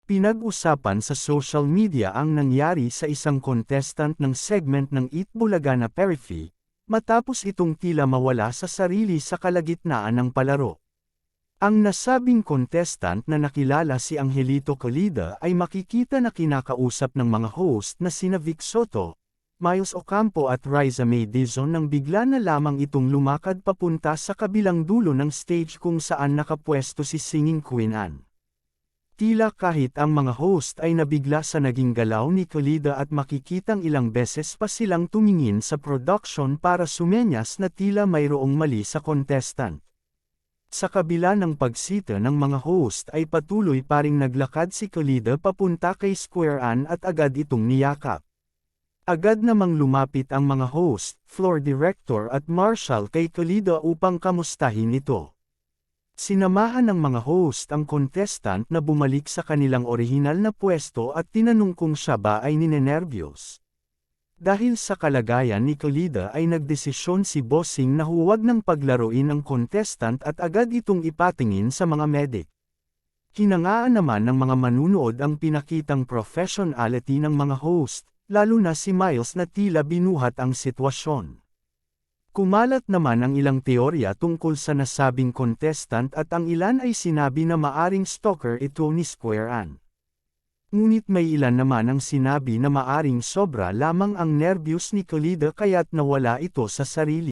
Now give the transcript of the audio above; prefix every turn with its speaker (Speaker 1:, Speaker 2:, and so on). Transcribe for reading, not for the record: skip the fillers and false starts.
Speaker 1: Pinag-usapan sa social media ang nangyari sa isang contestant ng segment ng Eat Bulaga na Periphery, matapos itong tila mawala sa sarili sa kalagitnaan ng palaro. Ang nasabing contestant na nakilala si Angelito Colida ay makikita na kinakausap ng mga host na sina Vic Soto, Miles Ocampo at Riza May Dizon nang bigla na lamang itong lumakad papunta sa kabilang dulo ng stage kung saan nakapwesto si Singing Queen Anne. Tila kahit ang mga host ay nabigla sa naging galaw ni Colida at makikitang ilang beses pa silang tumingin sa production para sumenyas na tila mayroong mali sa contestant. Sa kabila ng pagsita ng mga host ay patuloy pa ring naglakad si Colida papunta kay Square Anne at agad itong niyakap. Agad namang lumapit ang mga host, floor director at marshal kay Colida upang kamustahin ito. Sinamahan ng mga host ang contestant na bumalik sa kanilang orihinal na pwesto at tinanong kung siya ba ay ninenerbiyos. Dahil sa kalagayan ni Colida ay nagdesisyon si Bossing na huwag nang paglaruin ang contestant at agad itong ipatingin sa mga medic. Hinangaan naman ng mga manunood ang pinakitang professionality ng mga host, lalo na si Miles na tila binuhat ang sitwasyon. Kumalat naman ang ilang teorya tungkol sa nasabing contestant at ang ilan ay sinabi na maaring stalker ito ni Square Anne. Ngunit may ilan naman ang sinabi na maaring sobra lamang ang nerbiyos ni Colida kaya't nawala ito sa sarili.